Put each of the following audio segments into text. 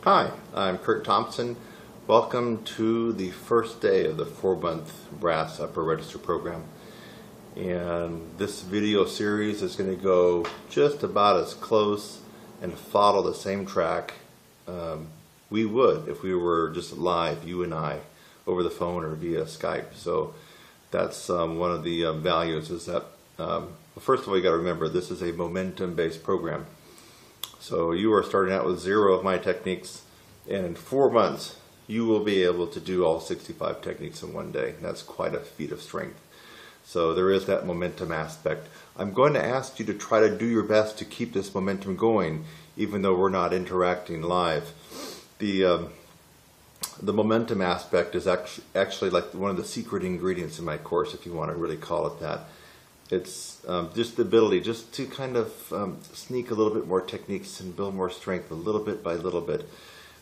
Hi, I'm Kurt Thompson. Welcome to the first day of the 4-month brass upper register program. And this video series is going to go just about as close and follow the same track we would if we were just live, you and I, over the phone or via Skype. So that's one of the values is that, well, first of all, you got to remember this is a momentum-based program. So you are starting out with 0 of my techniques, and in 4 months you will be able to do all 65 techniques in one day. That's quite a feat of strength. So there is that momentum aspect. I'm going to ask you to try to do your best to keep this momentum going, even though we're not interacting live. The momentum aspect is actually like one of the secret ingredients in my course, if you want to really call it that. It's just the ability just to kind of sneak a little bit more techniques and build more strength a little bit by little bit.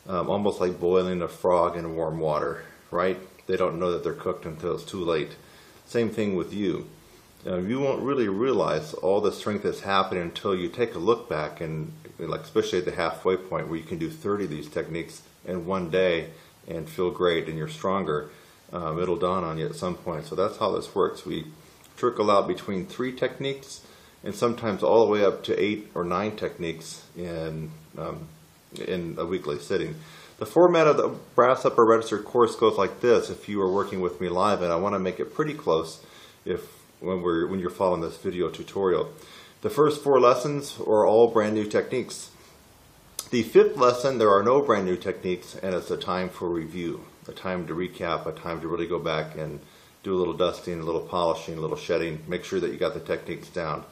Almost like boiling a frog in warm water, right? They don't know that they're cooked until it's too late. Same thing with you. You won't really realize all the strength that's happening until you take a look back and, like, especially at the halfway point where you can do 30 of these techniques in one day and feel great and you're stronger. It'll dawn on you at some point. So that's how this works. We trickle out between 3 techniques and sometimes all the way up to 8 or 9 techniques in a weekly sitting. The format of the brass upper register course goes like this if you are working with me live, and I want to make it pretty close when you're following this video tutorial. The first 4 lessons are all brand new techniques. The 5th lesson, there are no brand new techniques, and it's a time for review, a time to recap, a time to really go back and do a little dusting, a little polishing, a little shedding, make sure that you got the techniques down.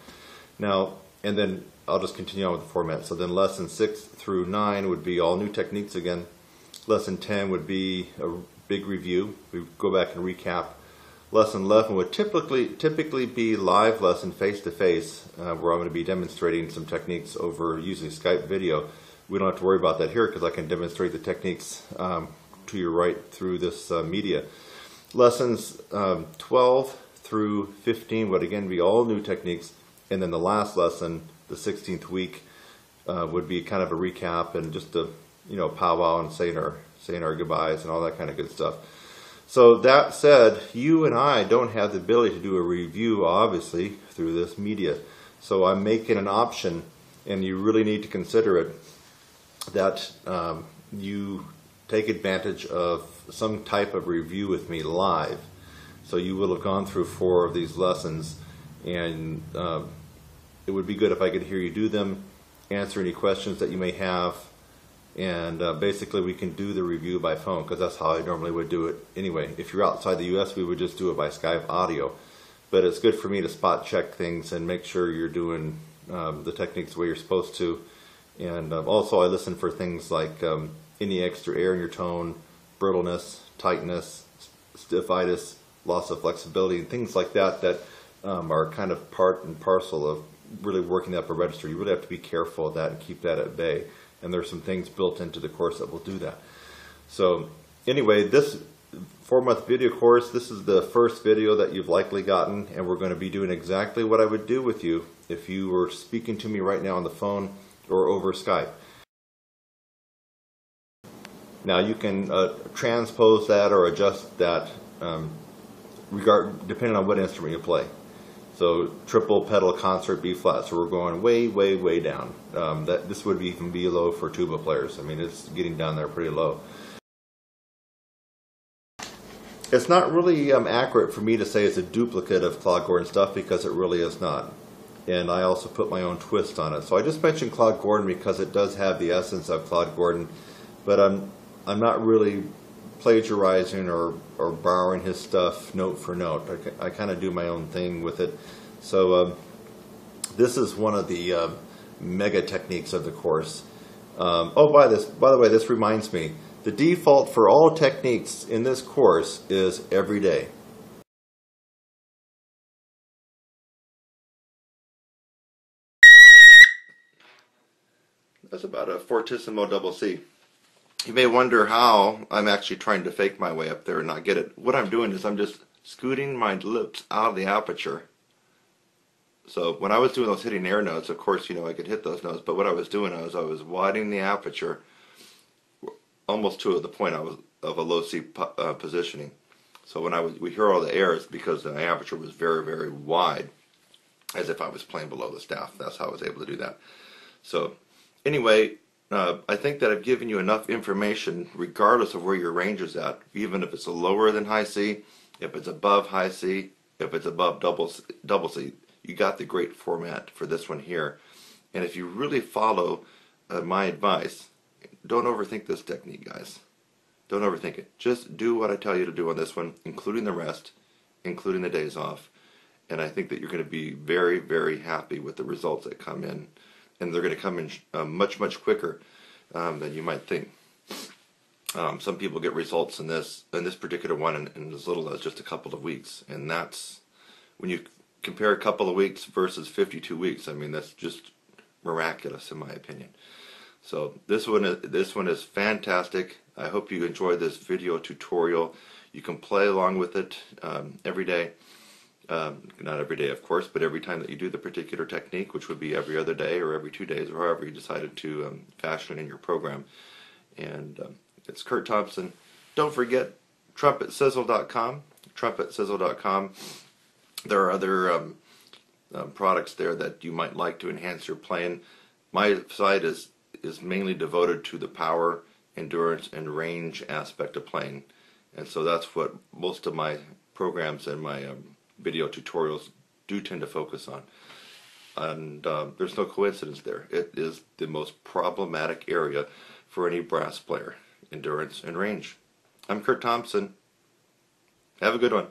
Now, and then I'll just continue on with the format. So then lesson 6 through 9 would be all new techniques again. Lesson 10 would be a big review. We go back and recap. Lesson 11 would typically be live lesson face-to-face, where I'm going to be demonstrating some techniques over using Skype video. We don't have to worry about that here because I can demonstrate the techniques to your right through this media. Lessons 12 through 15 would again be all new techniques, and then the last lesson, the 16th week, would be kind of a recap and just a powwow and saying our goodbyes and all that kind of good stuff. So that said, you and I don't have the ability to do a review, obviously, through this media. So I'm making an option, and you really need to consider it, that you take advantage of some type of review with me live. So you will have gone through 4 of these lessons, and it would be good if I could hear you do them, answer any questions that you may have, and basically we can do the review by phone, because that's how I normally would do it anyway. If you're outside the US, we would just do it by Skype audio. But it's good for me to spot check things and make sure you're doing the techniques the way you're supposed to. And also I listen for things like any extra air in your tone, brittleness, tightness, stiffitis, loss of flexibility, and things like that that are kind of part and parcel of really working the upper register. You really have to be careful of that and keep that at bay. And there's some things built into the course that will do that. So anyway, this 4-month video course, this is the first video that you've likely gotten, and we're going to be doing exactly what I would do with you if you were speaking to me right now on the phone or over Skype. Now you can transpose that or adjust that depending on what instrument you play. So triple pedal concert B flat, so we're going way, way, way down. This would even be low for tuba players. I mean, it's getting down there pretty low. It's not really accurate for me to say it's a duplicate of Claude Gordon stuff, because it really is not. And I also put my own twist on it. So I just mentioned Claude Gordon because it does have the essence of Claude Gordon, but I'm not really plagiarizing or borrowing his stuff note for note. I kind of do my own thing with it. So this is one of the mega techniques of the course. Oh, by the way, this reminds me, the default for all techniques in this course is every day. That's about a fortissimo double C. You may wonder how I'm actually trying to fake my way up there and not get it. What I'm doing is I'm just scooting my lips out of the aperture. So when I was doing those hitting air notes, of course, I could hit those notes, but what I was doing was I was widening the aperture almost to the point of a low C positioning. So when we hear all the errors because the aperture was very, very wide, as if I was playing below the staff. That's how I was able to do that. So anyway, I think that I've given you enough information regardless of where your range is at, even if it's lower than high C, if it's above high C, if it's above double C. You got the great format for this one here. And if you really follow my advice, don't overthink this technique, guys. Don't overthink it. Just do what I tell you to do on this one, including the rest, including the days off. And I think that you're going to be very, very happy with the results that come in. And they're going to come in much, much quicker than you might think. Some people get results in this particular one in as little as just a couple of weeks. And that's, when you compare a couple of weeks versus 52 weeks, I mean, that's just miraculous in my opinion. So this one is fantastic. I hope you enjoyed this video tutorial. You can play along with it every day. Not every day, of course, but every time that you do the particular technique, which would be every other day or every 2 days, or however you decided to fashion it in your program. And it's Kurt Thompson. Don't forget TRUMPETSIZZLE.com. TRUMPETSIZZLE.com. There are other products there that you might like to enhance your playing. My site is mainly devoted to the power, endurance, and range aspect of playing. And so that's what most of my programs and my video tutorials do tend to focus on. And there's no coincidence there. It is the most problematic area for any brass player, endurance and range. I'm Kurt Thompson. Have a good one.